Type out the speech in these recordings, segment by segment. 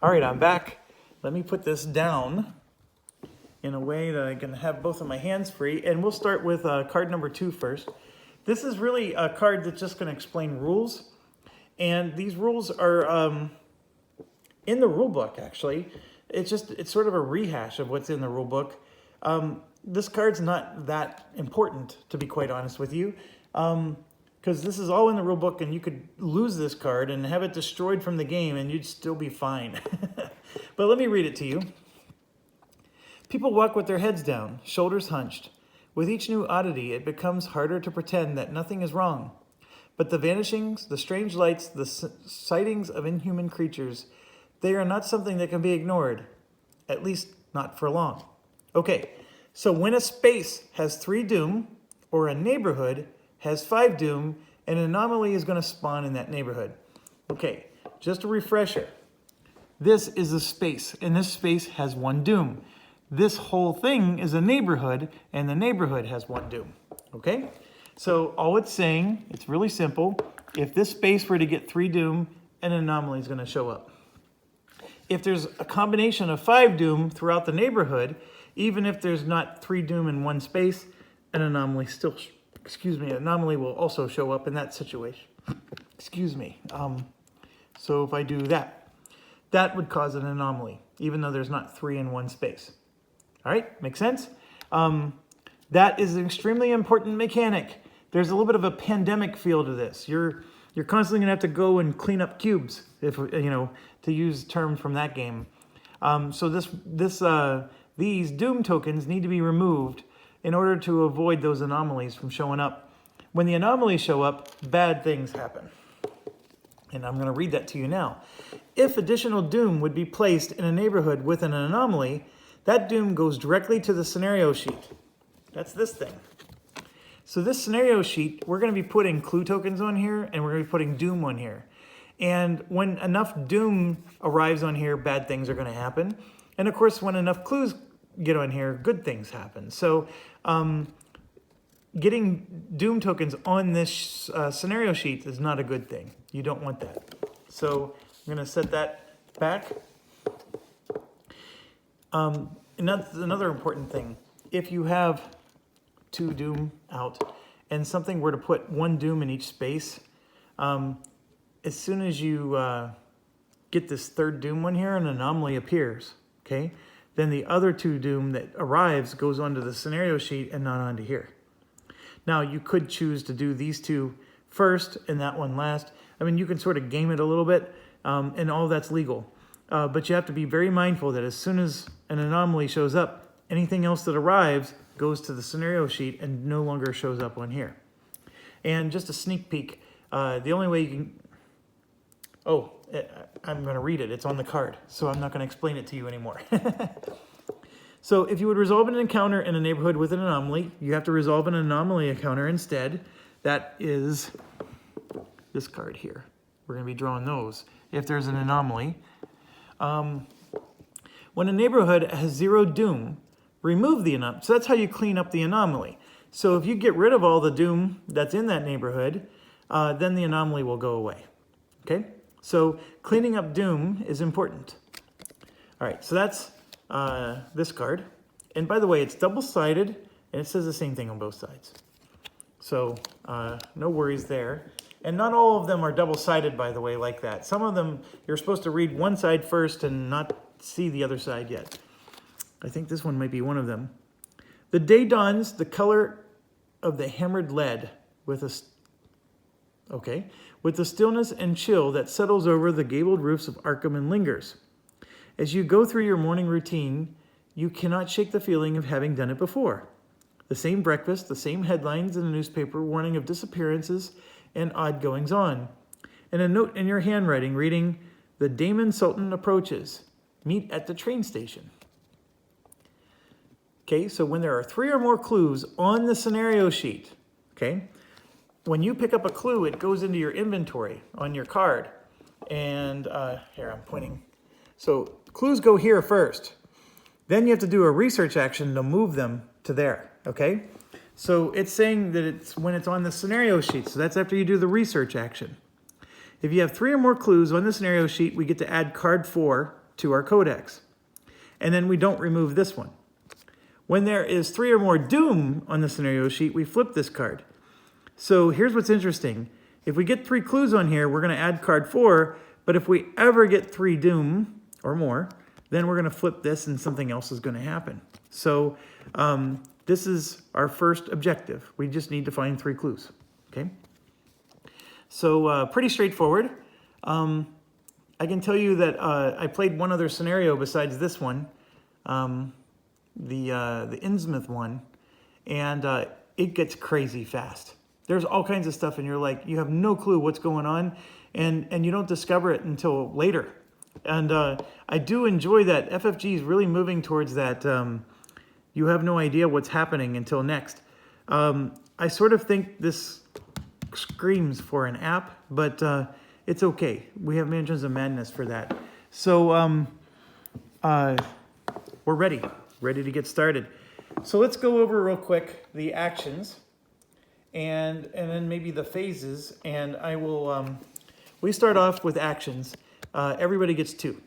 All right, I'm back. Let me put this down in a way that I can have both of my hands free. And we'll start with card number 2 first. This is really a card that's just going to explain rules. And these rules are in the rule book, actually. It's sort of a rehash of what's in the rule book. This card's not that important, to be quite honest with you. Because this is all in the rule book, and you could lose this card and have it destroyed from the game, and you'd still be fine. But let me read it to you. People walk with their heads down, shoulders hunched. With each new oddity, it becomes harder to pretend that nothing is wrong. But the vanishings, the strange lights, the sightings of inhuman creatures, they are not something that can be ignored. At least, not for long. Okay, so when a space has 3 doom, or a neighborhood has 5 doom, an anomaly is going to spawn in that neighborhood. Okay, just a refresher. This is a space, and this space has 1 doom. This whole thing is a neighborhood, and the neighborhood has 1 doom. Okay? So all it's saying, it's really simple. If this space were to get 3 doom, an anomaly is going to show up. If there's a combination of 5 doom throughout the neighborhood, even if there's not 3 doom in one space, an anomaly anomaly will also show up in that situation. Excuse me. So if I do that, that would cause an anomaly, even though there's not 3 in one space. All right, make sense? That is an extremely important mechanic. There's a little bit of a pandemic feel to this. You're constantly gonna have to go and clean up cubes, if to use terms from that game. So these doom tokens need to be removed in order to avoid those anomalies from showing up. When the anomalies show up, bad things happen. And I'm going to read that to you now. If additional doom would be placed in a neighborhood with an anomaly, that doom goes directly to the scenario sheet. That's this thing. So this scenario sheet, we're going to be putting clue tokens on here, and we're going to be putting doom on here. And when enough doom arrives on here, bad things are going to happen. And of course, when enough clues get on here, good things happen. So getting doom tokens on this scenario sheet is not a good thing. You don't want that. So I'm going to set that back. And that's another important thing. If you have 2 doom out and something were to put 1 doom in each space, as soon as you get this 3rd doom one here, an anomaly appears. Okay? Then the other 2 doom that arrives goes onto the scenario sheet and not onto here. Now, you could choose to do these 2 first and that one last. I mean, you can sort of game it a little bit, and all that's legal. But you have to be very mindful that as soon as an anomaly shows up, anything else that arrives goes to the scenario sheet and no longer shows up on here. And just a sneak peek, the only way you can... Oh, I'm going to read it. It's on the card, so I'm not going to explain it to you anymore. So if you would resolve an encounter in a neighborhood with an anomaly, you have to resolve an anomaly encounter instead. That is this card here. We're going to be drawing those if there's an anomaly. When a neighborhood has 0 doom, remove the anomaly. So that's how you clean up the anomaly. So if you get rid of all the doom that's in that neighborhood, then the anomaly will go away. Okay? So cleaning up doom is important. All right, so that's this card. And by the way, it's double-sided, and it says the same thing on both sides. So no worries there. And not all of them are double-sided, by the way, like that. Some of them, you're supposed to read one side first and not see the other side yet. I think this one might be one of them. The day dawns the color of the hammered lead with the stillness and chill that settles over the gabled roofs of Arkham and lingers. As you go through your morning routine, you cannot shake the feeling of having done it before. The same breakfast, the same headlines in the newspaper warning of disappearances and odd goings-on, and a note in your handwriting reading, "The Damon Sultan approaches. Meet at the train station." Okay, so when there are 3 or more clues on the scenario sheet, okay, when you pick up a clue, it goes into your inventory on your card. And here, I'm pointing. So clues go here first. Then you have to do a research action to move them to there, okay? So it's saying that it's when it's on the scenario sheet. So that's after you do the research action. If you have 3 or more clues on the scenario sheet, we get to add card 4 to our codex. And then we don't remove this one. When there is 3 or more doom on the scenario sheet, we flip this card. So here's what's interesting. If we get 3 clues on here, we're going to add card 4, but if we ever get 3 doom or more, then we're going to flip this and something else is going to happen. So this is our first objective. We just need to find 3 clues, okay? So pretty straightforward. I can tell you that I played one other scenario besides this one, the Innsmouth one, and it gets crazy fast. There's all kinds of stuff, and you're like, you have no clue what's going on, and you don't discover it until later. And I do enjoy that FFG is really moving towards that. You have no idea what's happening until next. I sort of think this screams for an app, but it's okay. We have Mansions of Madness for that. So we're ready to get started. So let's go over real quick the actions and then maybe the phases. And I will, we start off with actions. Everybody gets 2.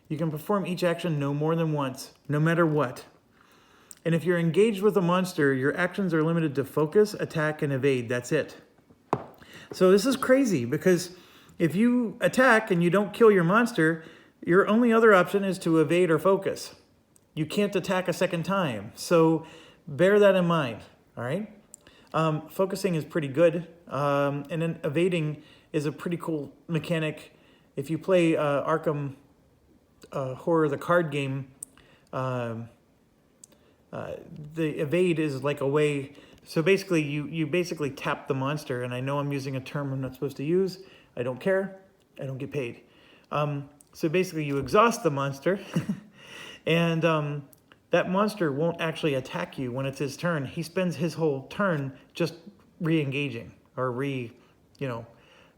You can perform each action no more than once, no matter what. And if you're engaged with a monster, your actions are limited to focus, attack, and evade. That's it. So this is crazy because if you attack and you don't kill your monster, your only other option is to evade or focus. You can't attack a second time. So bear that in mind, all right? Focusing is pretty good. And then evading is a pretty cool mechanic. If you play Arkham Horror, the card game, the evade is like a way, so basically you basically tap the monster, and I know I'm using a term I'm not supposed to use. I don't care. I don't get paid. So basically you exhaust the monster and that monster won't actually attack you when it's his turn. He spends his whole turn just re-engaging or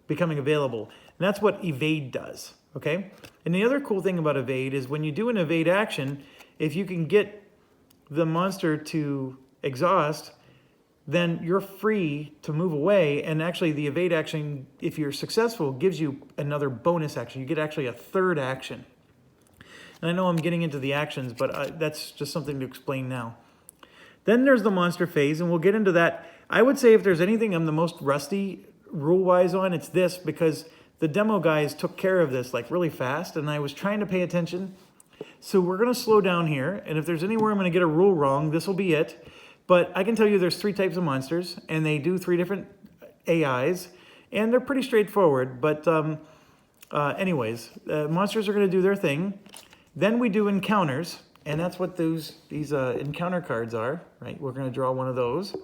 becoming available. And that's what evade does, okay? And the other cool thing about evade is when you do an evade action, if you can get the monster to exhaust, then you're free to move away. And actually the evade action, if you're successful, gives you another bonus action. You get actually a 3rd action. And I know I'm getting into the actions, but that's just something to explain now. Then there's the monster phase, and we'll get into that. I would say if there's anything I'm the most rusty rule-wise on, it's this, because the demo guys took care of this like really fast, and I was trying to pay attention. So we're going to slow down here, and if there's anywhere I'm going to get a rule wrong, this will be it. But I can tell you there's 3 types of monsters, and they do 3 different AIs, and they're pretty straightforward. But anyways, monsters are going to do their thing. Then we do encounters, and that's what these encounter cards are, right? We're going to draw one of those.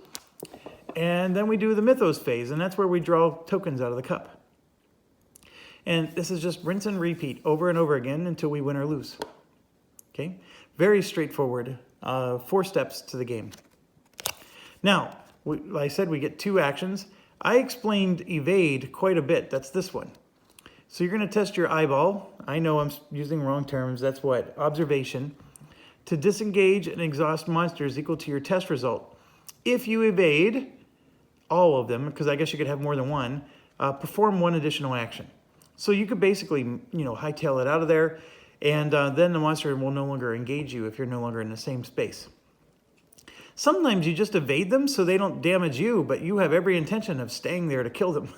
And then we do the Mythos phase, and that's where we draw tokens out of the cup. And this is just rinse and repeat over and over again until we win or lose. Okay? Very straightforward. 4 steps to the game. Now, like I said, we get 2 actions. I explained evade quite a bit. That's this one. So you're going to test your eyeball. I know I'm using wrong terms. That's what? Observation. To disengage and exhaust monsters equal to your test result. If you evade all of them, because I guess you could have more than one, perform 1 additional action. So you could basically, hightail it out of there, and then the monster will no longer engage you if you're no longer in the same space. Sometimes you just evade them so they don't damage you, but you have every intention of staying there to kill them.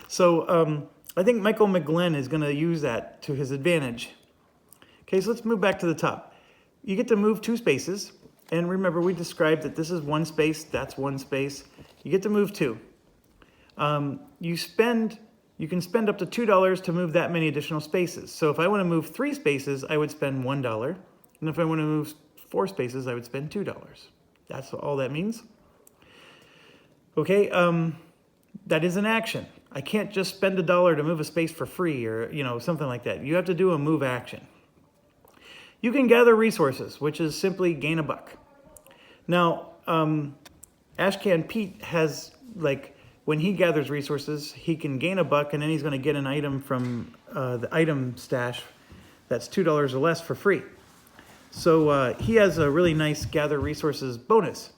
So I think Michael McGlenn is going to use that to his advantage. Okay, so let's move back to the top. You get to move 2 spaces, and remember we described that this is 1 space, that's 1 space. You get to move 2. You can spend up to $2 to move that many additional spaces. So if I want to move 3 spaces, I would spend $1. And if I want to move 4 spaces, I would spend $2. That's all that means. Okay, that is an action. I can't just spend $1 to move a space for free or, something like that. You have to do a move action. You can gather resources, which is simply gain a buck. Now, Ashcan Pete has, when he gathers resources, he can gain a buck, and then he's going to get an item from the item stash that's $2 or less for free. So he has a really nice gather resources bonus.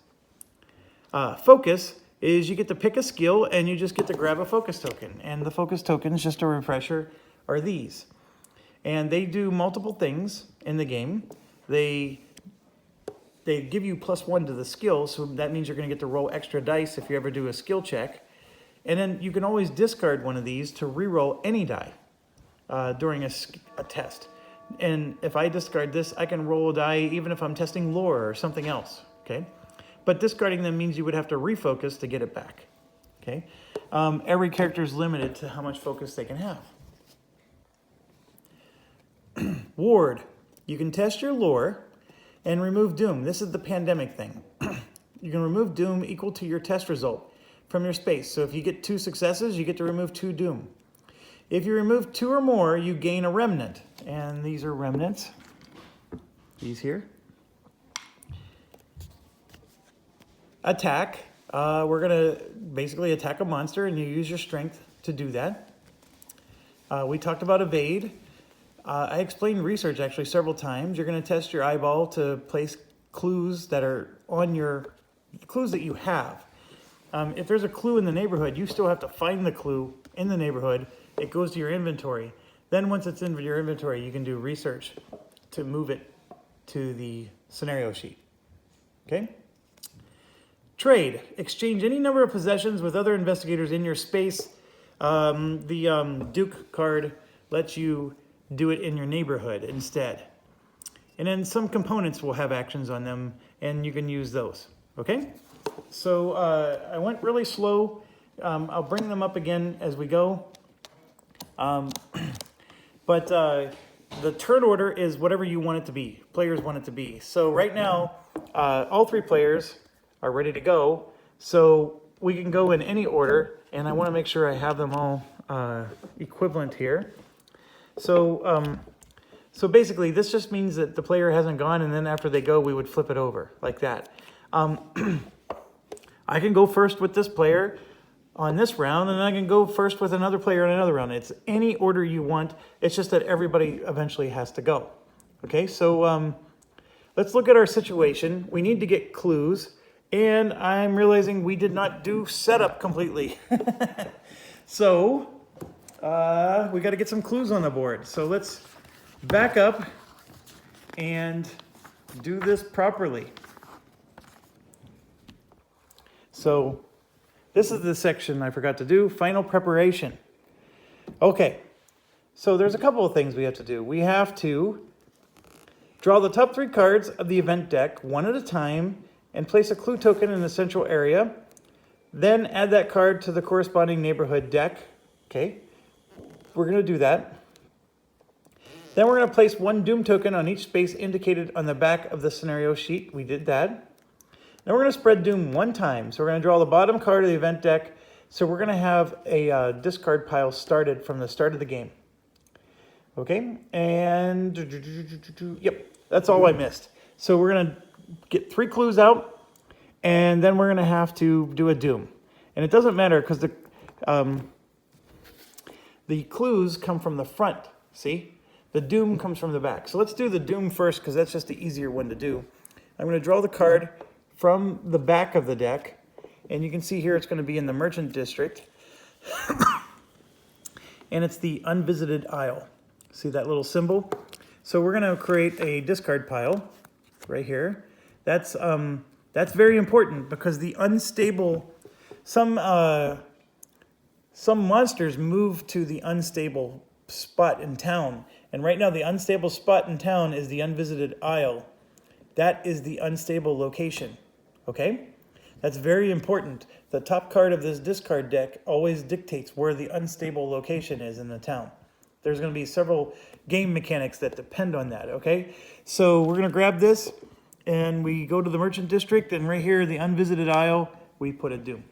Focus is you get to pick a skill, and you just get to grab a focus token. And the focus tokens, just a refresher, are these. And they do multiple things in the game. They give you +1 to the skill, so that means you're going to get to roll extra dice if you ever do a skill check. And then you can always discard one of these to re-roll any die during a test. And if I discard this, I can roll a die even if I'm testing lore or something else, okay? But discarding them means you would have to refocus to get it back, okay? Every character is limited to how much focus they can have. Ward, you can test your lore and remove doom. This is the pandemic thing. You can remove doom equal to your test result from your space. So if you get 2 successes, you get to remove 2 doom. If you remove 2 or more, you gain a remnant. And these are remnants. These here. Attack. We're going to basically attack a monster, and you use your strength to do that. We talked about evade. I explained research actually several times. You're going to test your eyeball to place clues that are on your clues that you have. If there's a clue in the neighborhood, you still have to find the clue in the neighborhood. It goes to your inventory. Then once it's in your inventory, you can do research to move it to the scenario sheet. Okay? Trade. Exchange any number of possessions with other investigators in your space. The Duke card lets you do it in your neighborhood instead. And then some components will have actions on them, and you can use those. Okay? So I went really slow. I'll bring them up again as we go. But the turn order is whatever you want it to be. Players want it to be. So right now, all 3 players are ready to go. So we can go in any order, and I want to make sure I have them all equivalent here. So so basically, this just means that the player hasn't gone, and then after they go, we would flip it over like that. I can go first with this player on this round, and then I can go first with another player in another round. It's any order you want. It's just that everybody eventually has to go. Okay, so let's look at our situation. We need to get clues, and I'm realizing we did not do setup completely. So we got to get some clues on the board. So let's back up and do this properly. So this is the section I forgot to do, final preparation. Okay, so there's a couple of things we have to do. We have to draw the top 3 cards of the event deck one at a time and place a clue token in the central area. Then add that card to the corresponding neighborhood deck. Okay, we're going to do that. Then we're going to place 1 doom token on each space indicated on the back of the scenario sheet. We did that. Now we're going to spread doom 1 time. So we're going to draw the bottom card of the event deck. So we're going to have a discard pile started from the start of the game. Okay, and yep, that's all I missed. So we're going to get 3 clues out, and then we're going to have to do a doom. And it doesn't matter because the clues come from the front, see? The doom comes from the back. So let's do the doom first because that's just the easier one to do. I'm going to draw the card from the back of the deck, and you can see here it's going to be in the merchant district. And it's the unvisited isle. See that little symbol? So we're going to create a discard pile right here. That's very important because the unstable, some monsters move to the unstable spot in town. And right now the unstable spot in town is the unvisited isle. That is the unstable location. Okay? That's very important. The top card of this discard deck always dictates where the unstable location is in the town. There's going to be several game mechanics that depend on that, okay? So we're going to grab this, and we go to the merchant district, and right here, the unvisited isle, we put a doom.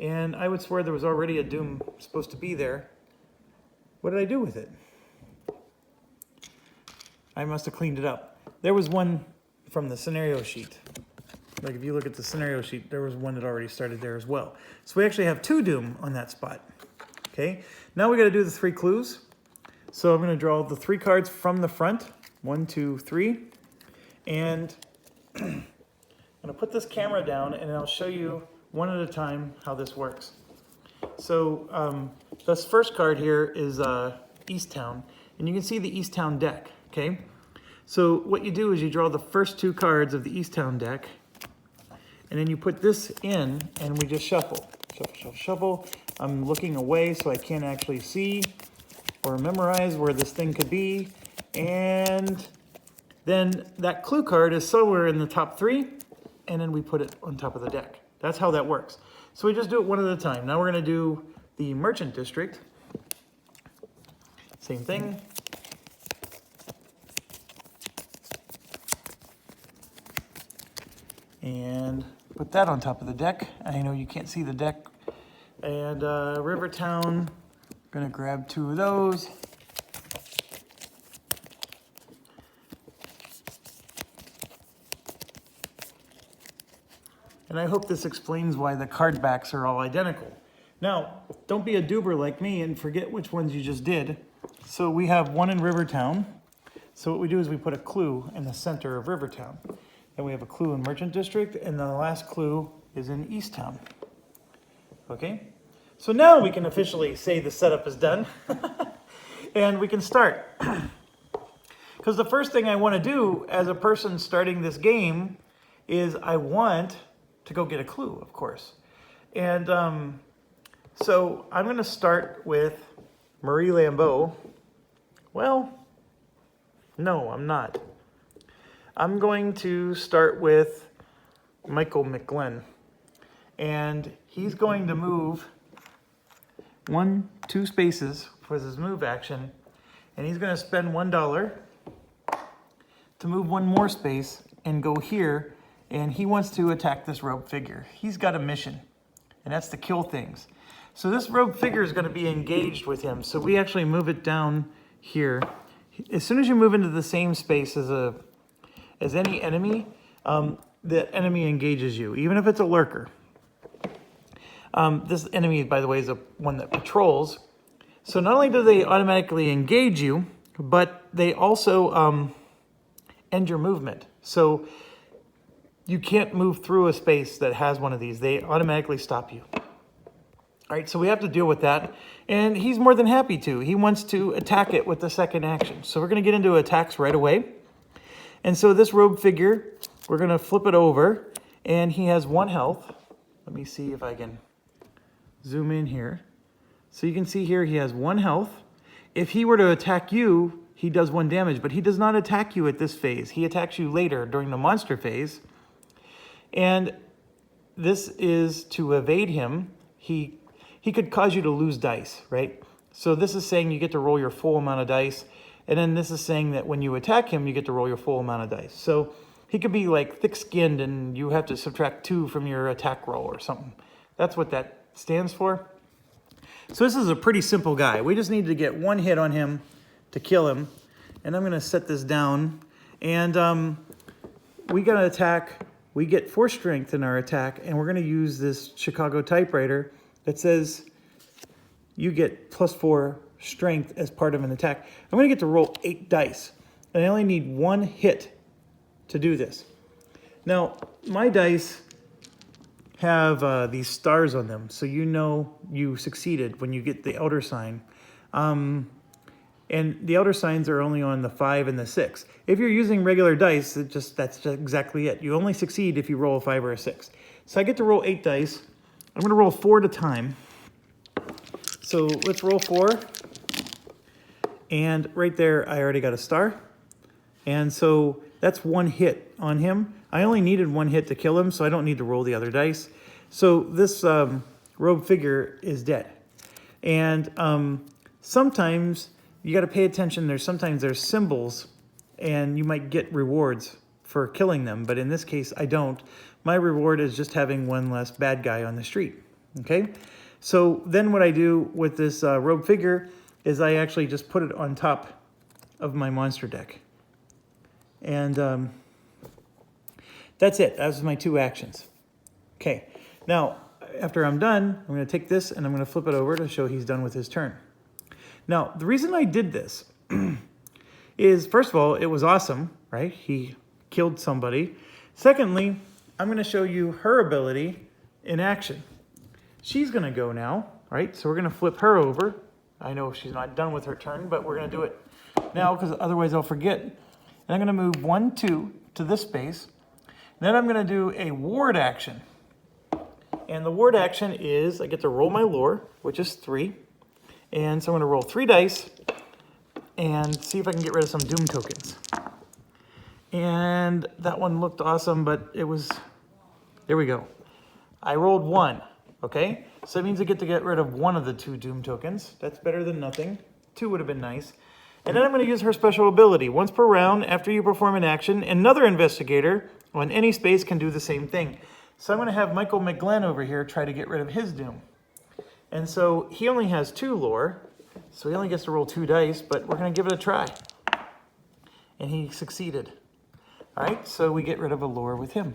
And I would swear there was already a doom supposed to be there. What did I do with it? I must have cleaned it up. There was one from the scenario sheet. Like if you look at the scenario sheet, there was one that already started there as well. So we actually have 2 doom on that spot. Okay, now we got to do the 3 clues. So I'm going to draw the 3 cards from the front. 1, 2, 3. And I'm going to put this camera down and I'll show you one at a time how this works. So this first card here is East Town. and you can see the Easttown deck, okay? So what you do is you draw the first 2 cards of the Easttown deck, and then you put this in, and we just shuffle. Shuffle, shuffle, shuffle. I'm looking away so I can't actually see or memorize where this thing could be. And then that clue card is somewhere in the top 3, and then we put it on top of the deck. That's how that works. So we just do it one at a time. Now we're going to do the Merchant District. Same thing. And put that on top of the deck. I know you can't see the deck. And Rivertown, gonna grab 2 of those. And I hope this explains why the card backs are all identical. Now, don't be a doober like me and forget which ones you just did. So we have 1 in Rivertown. So what we do is we put a clue in the center of Rivertown. Then we have a clue in Merchant District, and the last clue is in Easttown. Okay? So now we can officially say the setup is done. And we can start. Because the first thing I want to do as a person starting this game is I want to go get a clue, of course. And so I'm going to start with Marie Lambeau. Well, no, I'm not. I'm going to start with Michael McGlenn. And he's going to move 2 spaces for his move action. And he's going to spend $1 to move 1 more space and go here. And he wants to attack this rogue figure. He's got a mission, and that's to kill things. So this rogue figure is going to be engaged with him. So we actually move it down here. As soon as you move into the same space as any enemy, the enemy engages you, even if it's a lurker. This enemy, by the way, is one that patrols. So not only do they automatically engage you, but they also end your movement. So you can't move through a space that has one of these. They automatically stop you. All right, so we have to deal with that. And he's more than happy to. He wants to attack it with the second action. So we're going to get into attacks right away. And so this rogue figure, we're going to flip it over. And he has 1 health. Let me see if I can zoom in here. So you can see here he has 1 health. If he were to attack you, he does 1 damage. But he does not attack you at this phase. He attacks you later during the monster phase. And this is to evade him. He could cause you to lose dice, right? So this is saying you get to roll your full amount of dice. And then this is saying that when you attack him, you get to roll your full amount of dice. So he could be like thick-skinned and you have to subtract 2 from your attack roll or something. That's what that stands for. So this is a pretty simple guy. We just need to get 1 hit on him to kill him. And I'm going to set this down. And we got to attack. We get 4 strength in our attack, and we're going to use this Chicago typewriter that says you get +4 strength as part of an attack. I'm going to get to roll 8 dice, and I only need 1 hit to do this. Now, my dice have these stars on them, so you know you succeeded when you get the elder sign. And the elder signs are only on the 5 and the 6. If you're using regular dice, that's just exactly it. You only succeed if you roll a 5 or a 6. So I get to roll 8 dice. I'm going to roll 4 at a time. So let's roll 4. And right there, I already got a star. And so that's 1 hit on him. I only needed 1 hit to kill him, so I don't need to roll the other dice. So this rogue figure is dead. And sometimes you got to pay attention. Sometimes there's symbols, and you might get rewards for killing them. But in this case, I don't. My reward is just having 1 less bad guy on the street. Okay? So then what I do with this rogue figure is I actually just put it on top of my monster deck. And that's it. That was my 2 actions. Okay. Now, after I'm done, I'm going to take this and I'm going to flip it over to show he's done with his turn. Now, the reason I did this is, first of all, it was awesome, right? He killed somebody. Secondly, I'm going to show you her ability in action. She's going to go now, right? So we're going to flip her over. I know she's not done with her turn, but we're going to do it now because otherwise I'll forget. And I'm going to move 1, 2 to this space. Then I'm going to do a ward action. And the ward action is I get to roll my lore, which is 3. And so I'm going to roll 3 dice and see if I can get rid of some doom tokens. And that one looked awesome, but it was, there we go. I rolled 1, okay? So that means I get to get rid of 1 of the 2 doom tokens. That's better than nothing. 2 would have been nice. And then I'm going to use her special ability. Once per round, after you perform an action, another investigator on any space can do the same thing. So I'm going to have Michael McGlenn over here try to get rid of his doom. And so he only has 2 lore, so he only gets to roll 2 dice, but we're going to give it a try. And he succeeded. All right, so we get rid of a lore with him.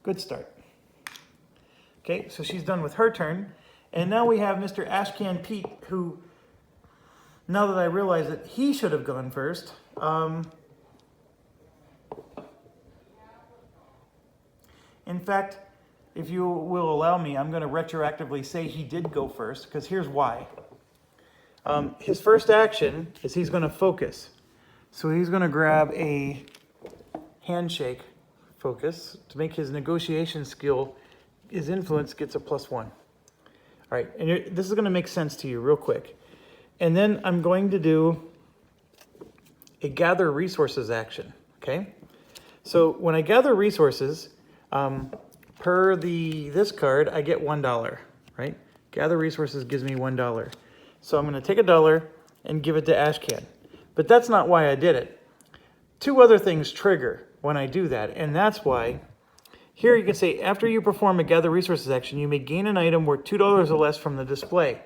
Good start. Okay, so she's done with her turn. And now we have Mr. Ashcan Pete, who, now that I realize that he should have gone first, in fact, if you will allow me, I'm going to retroactively say he did go first, because here's why. His first action is he's going to focus. So he's going to grab a handshake focus to make his negotiation skill, his influence gets a +1. All right, and this is going to make sense to you real quick. And then I'm going to do a gather resources action, okay? So when I gather resources, per this card, I get $1, right? Gather resources gives me $1. So I'm going to take $1 and give it to Ashcan. But that's not why I did it. 2 other things trigger when I do that, and that's why. Here you can say, after you perform a gather resources action, you may gain an item worth $2 or less from the display.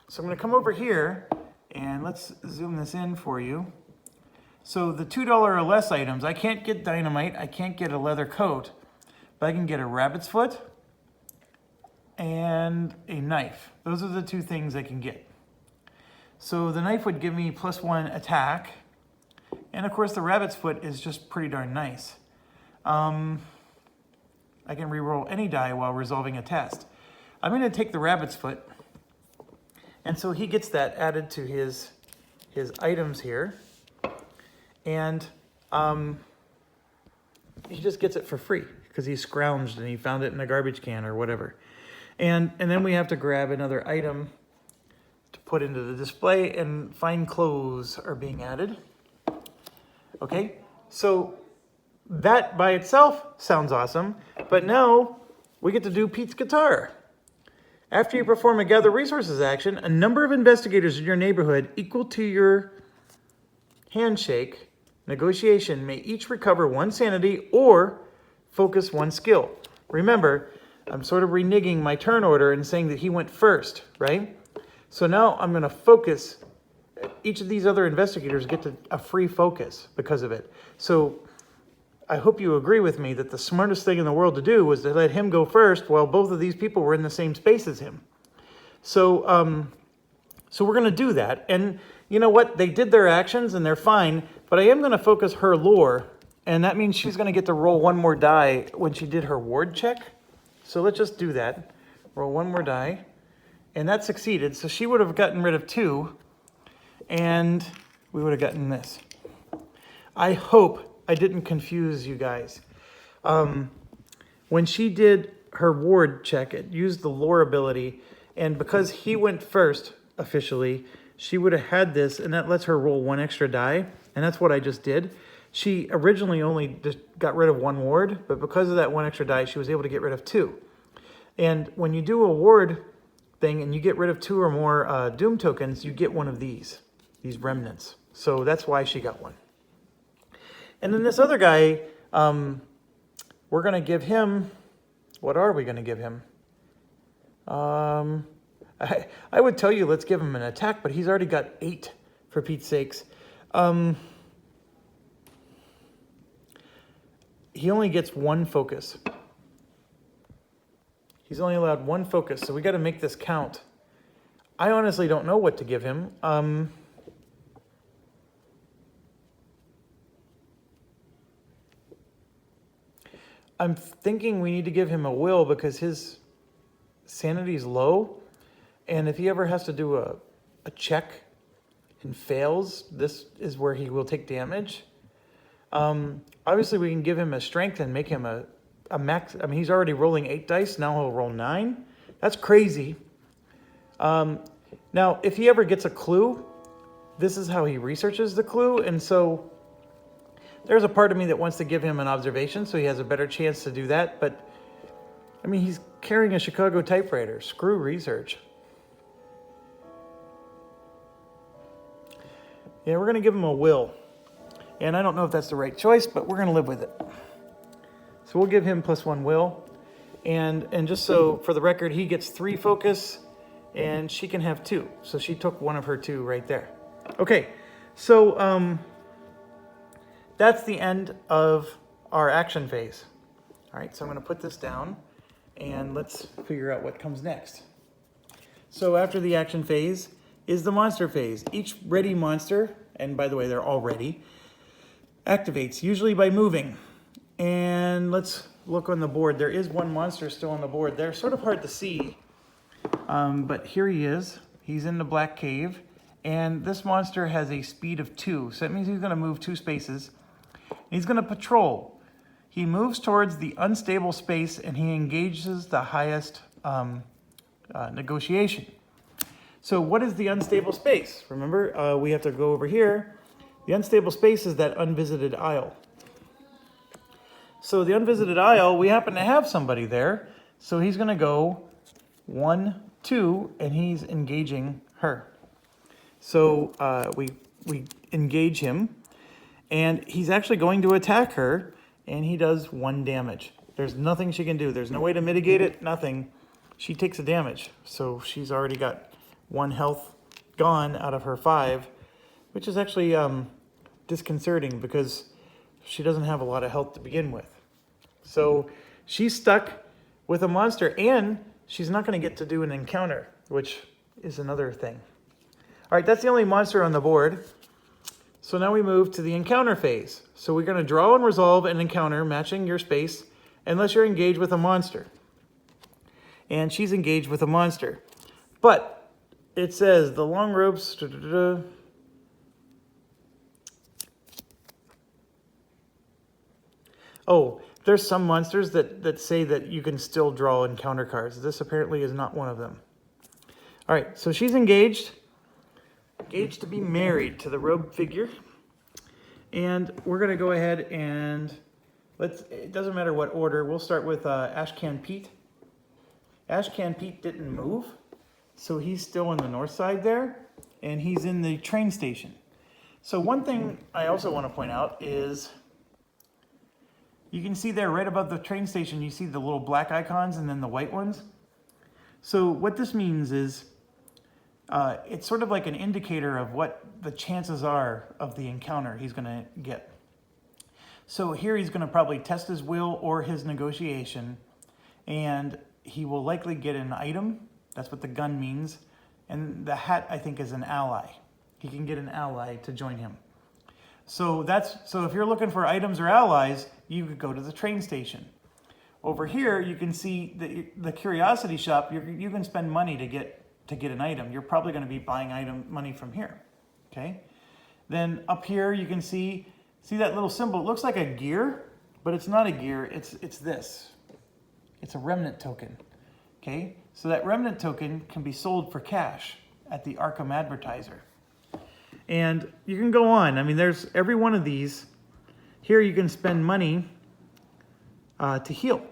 So I'm going to come over here, and let's zoom this in for you. So the $2 or less items, I can't get dynamite, I can't get a leather coat, but I can get a rabbit's foot and a knife. Those are the 2 things I can get. So the knife would give me +1 attack, and of course the rabbit's foot is just pretty darn nice. I can reroll any die while resolving a test. I'm going to take the rabbit's foot, and so he gets that added to his items here, and he just gets it for free because he scrounged and he found it in a garbage can or whatever. And then we have to grab another item to put into the display, and fine clothes are being added. Okay, so that by itself sounds awesome, but now we get to do Pete's guitar. After you perform a gather resources action, a number of investigators in your neighborhood equal to your handshake negotiation may each recover 1 sanity or focus 1 skill. Remember, I'm sort of reneging my turn order and saying that he went first, right? So now I'm going to focus. Each of these other investigators get a free focus because of it. So I hope you agree with me that the smartest thing in the world to do was to let him go first while both of these people were in the same space as him. So, so we're going to do that. And you know what? They did their actions and they're fine, but I am going to focus her lore, and that means she's going to get to roll 1 more die when she did her ward check. So let's just do that. Roll 1 more die, and that succeeded. So she would have gotten rid of 2, and we would have gotten this. I hope I didn't confuse you guys. When she did her ward check, it used the lore ability, and because he went first officially, she would have had this, and that lets her roll 1 extra die, and that's what I just did. She originally only just got rid of 1 ward, but because of that 1 extra die, she was able to get rid of 2. And when you do a ward thing and you get rid of 2 or more doom tokens, you get one of these remnants. So that's why she got 1. And then this other guy, we're going to give him, what are we going to give him? I would tell you let's give him an attack, but he's already got 8, for Pete's sakes. He only gets 1 focus. He's only allowed 1 focus, so we got to make this count. I honestly don't know what to give him. I'm thinking we need to give him a will because his sanity's low, and if he ever has to do a check, and fails, this is where he will take damage. Obviously, we can give him a strength and make him a max. I mean, he's already rolling 8 dice. Now he'll roll 9. That's crazy. Now, if he ever gets a clue, this is how he researches the clue. And so there's a part of me that wants to give him an observation so he has a better chance to do that. But, I mean, he's carrying a Chicago typewriter. Screw research. Yeah, we're going to give him a will. And I don't know if that's the right choice, but we're going to live with it. So we'll give him +1 will. And just so, for the record, he gets 3 focus, and she can have 2. So she took one of her 2 right there. Okay, so that's the end of our action phase. All right, so I'm going to put this down, and let's figure out what comes next. So after the action phase is the monster phase. Each ready monster, and by the way, they're all ready, activates, usually by moving. And let's look on the board. There is one monster still on the board. They're sort of hard to see, but here he is. He's in the black cave, and this monster has a speed of 2, so that means he's going to move 2 spaces. He's going to patrol. He moves towards the unstable space, and he engages the highest negotiation. So what is the unstable space? Remember, we have to go over here. The unstable space is that unvisited isle. So the unvisited isle, we happen to have somebody there. So he's going to go 1, 2, and he's engaging her. So we engage him, and he's actually going to attack her, and he does 1 damage. There's nothing she can do. There's no way to mitigate it, nothing. She takes a damage. So she's already got 1 health gone out of her 5, which is actually disconcerting because she doesn't have a lot of health to begin with. So she's stuck with a monster, and she's not going to get to do an encounter, which is another thing. All right, that's the only monster on the board. So now we move to the encounter phase. So we're going to draw and resolve an encounter matching your space unless you're engaged with a monster. And she's engaged with a monster. But it says the long ropes... Oh, there's some monsters that say that you can still draw encounter cards. This apparently is not one of them. All right, so she's engaged. Engaged to be married to the robed figure. And we're going to go ahead and it doesn't matter what order. We'll start with Ashcan Pete. Ashcan Pete didn't move, so he's still on the north side there, and he's in the train station. So one thing I also want to point out is you can see there right above the train station, you see the little black icons and then the white ones. So what this means is it's sort of like an indicator of what the chances are of the encounter he's going to get. So here he's going to probably test his will or his negotiation, and he will likely get an item. That's what the gun means. And the hat, I think, is an ally. He can get an ally to join him. So if you're looking for items or allies, you could go to the train station. Over here, you can see the curiosity shop. You can spend money to get an item. You're probably going to be buying money from here. Okay. Then up here, you can see that little symbol. It looks like a gear, but it's not a gear. It's this. It's a remnant token. Okay. So that remnant token can be sold for cash at the Arkham advertiser. And you can go on. I mean, there's every one of these. Here you can spend money to heal.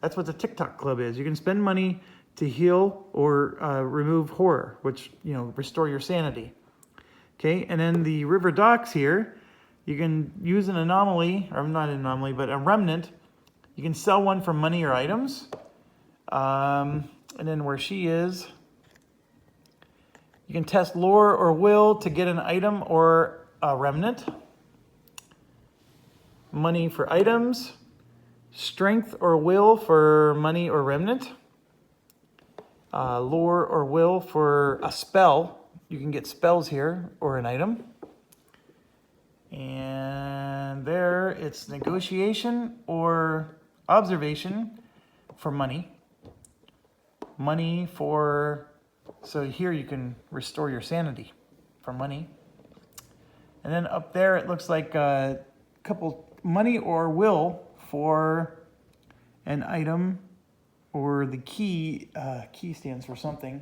That's what the TikTok club is. You can spend money to heal or remove horror, which, restore your sanity. Okay, and then the river docks here, you can use an anomaly, or not an anomaly, but a remnant. You can sell one for money or items. And then where she is, you can test lore or will to get an item or a remnant. Money for items. Strength or will for money or remnant. Lore or will for a spell. You can get spells here or an item. And there it's negotiation or observation for money. Money for... So here you can restore your sanity for money. And then up there, it looks like a couple money or will for an item, or the key. Key stands for something.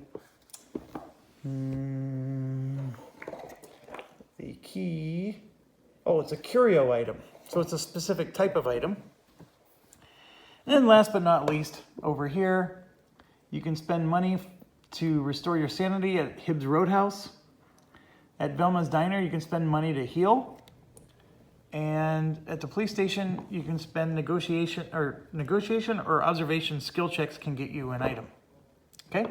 The key. Oh, it's a curio item. So it's a specific type of item. And last but not least, over here, you can spend money to restore your sanity at Hibbs Roadhouse. At Velma's Diner, you can spend money to heal. And at the police station, you can spend negotiation or observation skill checks can get you an item. Okay?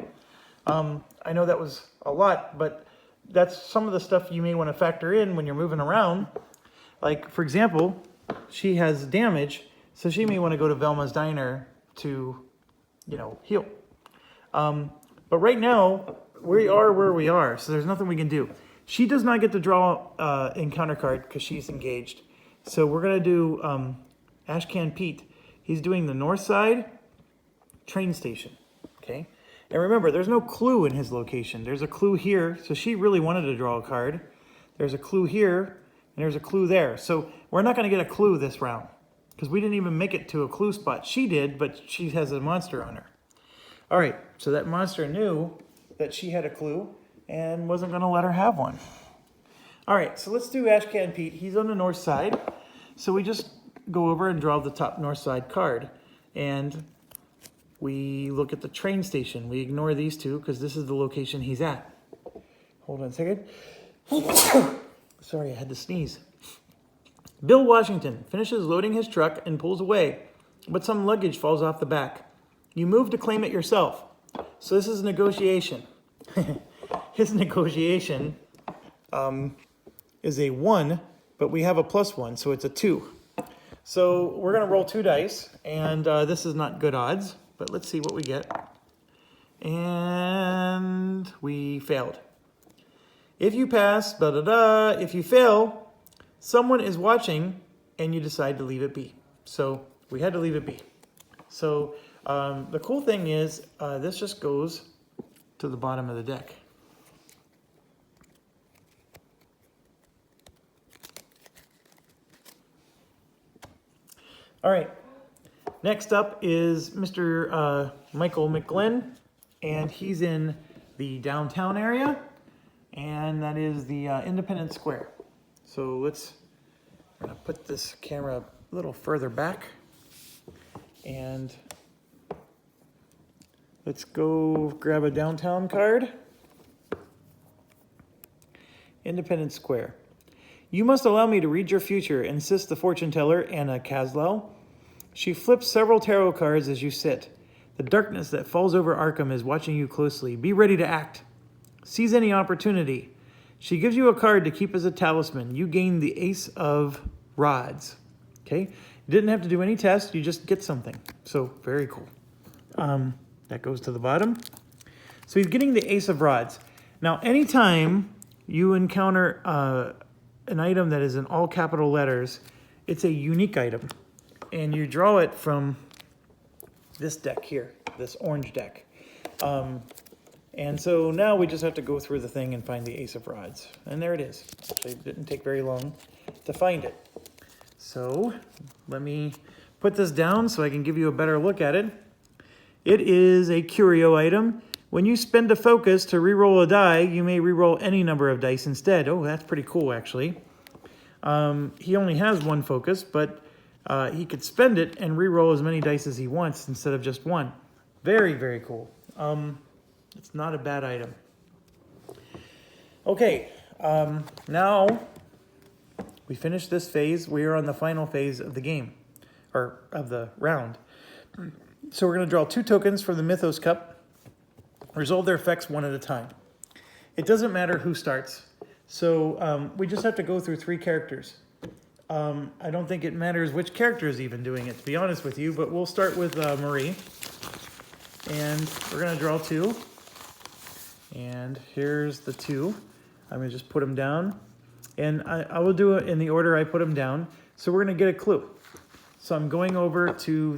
I know that was a lot, but that's some of the stuff you may want to factor in when you're moving around. Like, for example, she has damage, so she may want to go to Velma's Diner to, heal. But right now, we are where we are, so there's nothing we can do. She does not get to draw encounter card because she's engaged. So we're going to do Ashcan Pete. He's doing the north side train station, okay? And remember, there's no clue in his location. There's a clue here, so she really wanted to draw a card. There's a clue here, and there's a clue there. So we're not going to get a clue this round because we didn't even make it to a clue spot. She did, but she has a monster on her. All right, so that monster knew that she had a clue and wasn't going to let her have one. All right, so let's do Ashcan Pete. He's on the north side. So we just go over and draw the top north side card. And we look at the train station. We ignore these two because this is the location he's at. Hold on a second. Sorry, I had to sneeze. Bill Washington finishes loading his truck and pulls away, but some luggage falls off the back. You move to claim it yourself. So this is negotiation. His negotiation is a 1, but we have a +1, so it's a 2. So we're going to roll 2 dice, and this is not good odds, but let's see what we get. And we failed. If you pass, if you fail, someone is watching, and you decide to leave it be. So we had to leave it be. So the cool thing is this just goes to the bottom of the deck. All right, next up is Mr. Michael McGlynn, and he's in the downtown area, and that is the Independence Square. So I'm gonna put this camera a little further back, and let's go grab a downtown card. Independence Square. You must allow me to read your future, insists the fortune teller, Anna Caslow. She flips several tarot cards as you sit. The darkness that falls over Arkham is watching you closely. Be ready to act. Seize any opportunity. She gives you a card to keep as a talisman. You gain the Ace of Rods. Okay? You didn't have to do any test. You just get something. So, very cool. That goes to the bottom. So he's getting the Ace of Rods. Now, anytime you encounter an item that is in all capital letters, it's a unique item. And you draw it from this deck here, this orange deck. And so now we just have to go through the thing and find the Ace of Rods. And there it is. Actually, it didn't take very long to find it. So let me put this down so I can give you a better look at it. It is a curio item. When you spend a focus to re-roll a die, you may re-roll any number of dice instead. Oh, that's pretty cool, actually. He only has 1 focus, but he could spend it and re-roll as many dice as he wants instead of just 1. Very, very cool. It's not a bad item. Okay, now we finished this phase. We are on the final phase of the game, or of the round. So we're going to draw 2 tokens from the Mythos Cup. Resolve their effects one at a time. It doesn't matter who starts. So we just have to go through 3 characters. I don't think it matters which character is even doing it, to be honest with you, but we'll start with Marie. And we're going to draw 2. And here's the 2. I'm going to just put them down. And I will do it in the order I put them down. So we're going to get a clue. So I'm going over to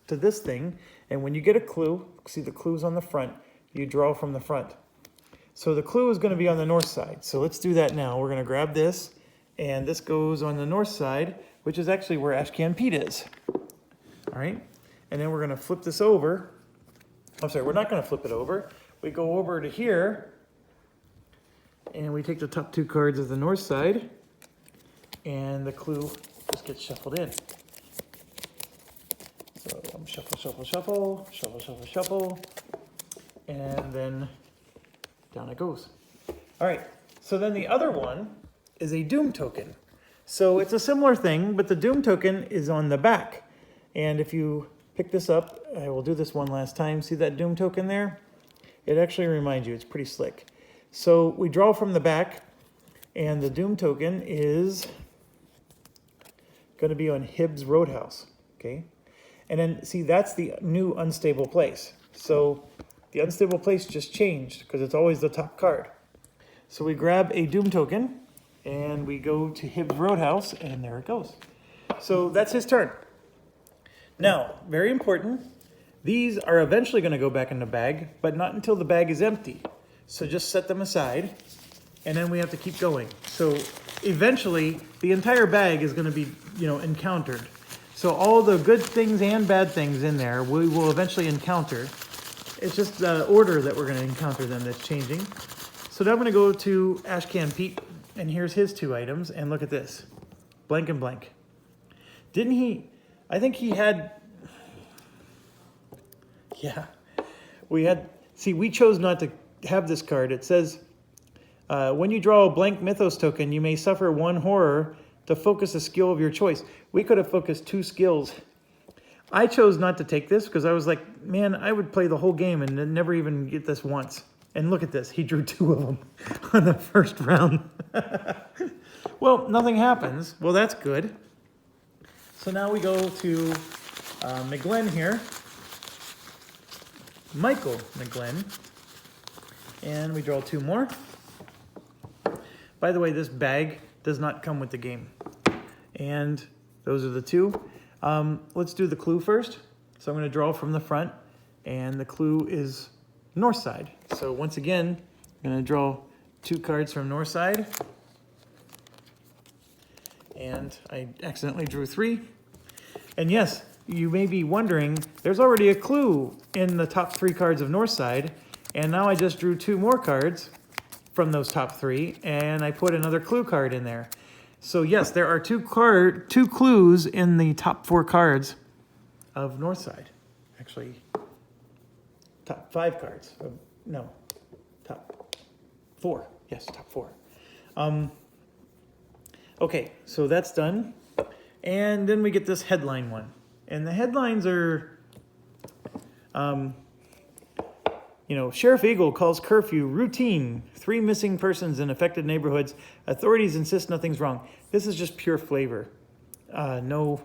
this thing. And when you get a clue, see the clues on the front, you draw from the front. So the clue is going to be on the north side. So let's do that now. We're going to grab this, and this goes on the north side, which is actually where Ashcan Pete is. All right, and then we're going to flip this over. I'm sorry, we're not going to flip it over. We go over to here, and we take the top 2 cards of the north side, and the clue just gets shuffled in. So shuffle, shuffle, shuffle, shuffle, shuffle, shuffle, and then down it goes. All right, so then the other one is a Doom token. So it's a similar thing, but the Doom token is on the back. And if you pick this up, I will do this one last time. See that Doom token there? It actually reminds you, it's pretty slick. So we draw from the back, and the Doom token is going to be on Hibbs Roadhouse, okay? And then, see, that's the new unstable place. So the unstable place just changed because it's always the top card. So we grab a Doom token, and we go to Hibbs Roadhouse, and there it goes. So that's his turn. Now, very important, these are eventually going to go back in the bag, but not until the bag is empty. So just set them aside, and then we have to keep going. So eventually, the entire bag is going to be, encountered. So all the good things and bad things in there, we will eventually encounter. It's just the order that we're going to encounter them that's changing. So now I'm going to go to Ashcan Pete, and here's his 2 items, and look at this. Blank and blank. Didn't he... I think he had... Yeah. We chose not to have this card. It says, when you draw a blank Mythos token, you may suffer 1 horror to focus a skill of your choice. We could have focused 2 skills. I chose not to take this because I was like, man, I would play the whole game and then never even get this once. And look at this. He drew 2 of them on the first round. Well, nothing happens. Well, that's good. So now we go to McGlenn here. Michael McGlenn. And we draw 2 more. By the way, this bag does not come with the game. And those are the 2. Let's do the clue first. So I'm going to draw from the front, and the clue is north side. So once again, I'm going to draw 2 cards from north side. And I accidentally drew 3. And yes, you may be wondering, there's already a clue in the top 3 cards of north side, and now I just drew 2 more cards from those top 3, and I put another clue card in there. So yes, there are 2 clues in the top 4 cards of north side. Actually, top 5 cards. No, top 4. Yes, top 4. Okay, so that's done. And then we get this headline one. And the headlines are, Sheriff Eagle calls curfew routine. 3 missing persons in affected neighborhoods. Authorities insist nothing's wrong. This is just pure flavor. No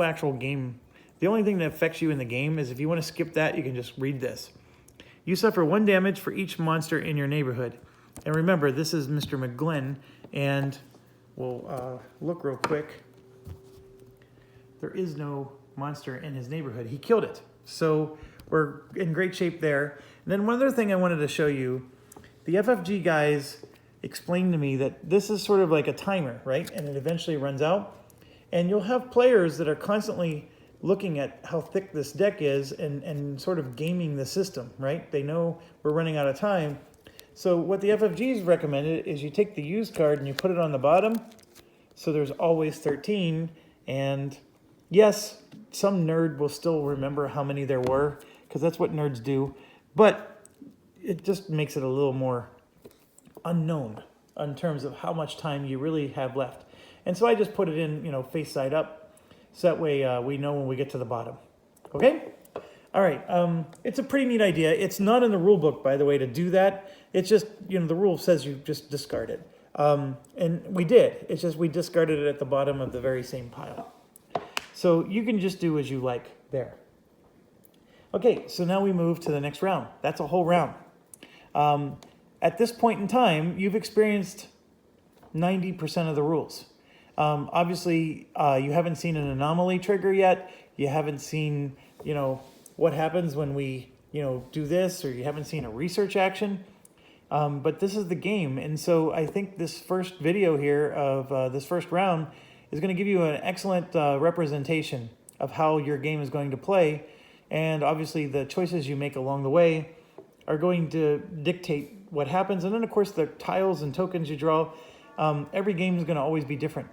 actual game. The only thing that affects you in the game is if you want to skip that, you can just read this. You suffer 1 damage for each monster in your neighborhood. And remember, this is Mr. McGlenn, and we'll look real quick. There is no monster in his neighborhood. He killed it. So we're in great shape there. And then one other thing I wanted to show you, the FFG guys explained to me that this is sort of like a timer, right? And it eventually runs out. And you'll have players that are constantly looking at how thick this deck is and sort of gaming the system, right? They know we're running out of time. So what the FFGs recommended is you take the used card and you put it on the bottom. So there's always 13. And yes, some nerd will still remember how many there were, because that's what nerds do. But it just makes it a little more unknown in terms of how much time you really have left. And so I just put it in, face side up, so that way we know when we get to the bottom. Okay? All right. It's a pretty neat idea. It's not in the rule book, by the way, to do that. It's just, the rule says you just discard it. And we did. It's just we discarded it at the bottom of the very same pile. So you can just do as you like there. Okay, so now we move to the next round. That's a whole round. At this point in time, you've experienced 90% of the rules. Obviously, you haven't seen an anomaly trigger yet. You haven't seen, what happens when we, do this, or you haven't seen a research action. but this is the game. And so I think this first video here of this first round is going to give you an excellent representation of how your game is going to play. And obviously the choices you make along the way are going to dictate what happens. And then of course the tiles and tokens you draw, every game is going to always be different.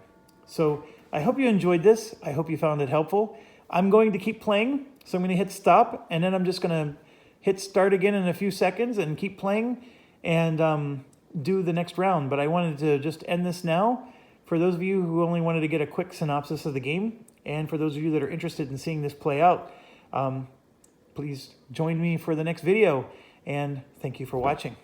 So I hope you enjoyed this. I hope you found it helpful. I'm going to keep playing. So I'm going to hit stop, and then I'm just going to hit start again in a few seconds and keep playing and do the next round. But I wanted to just end this now for those of you who only wanted to get a quick synopsis of the game, and for those of you that are interested in seeing this play out, please join me for the next video, and thank you for watching.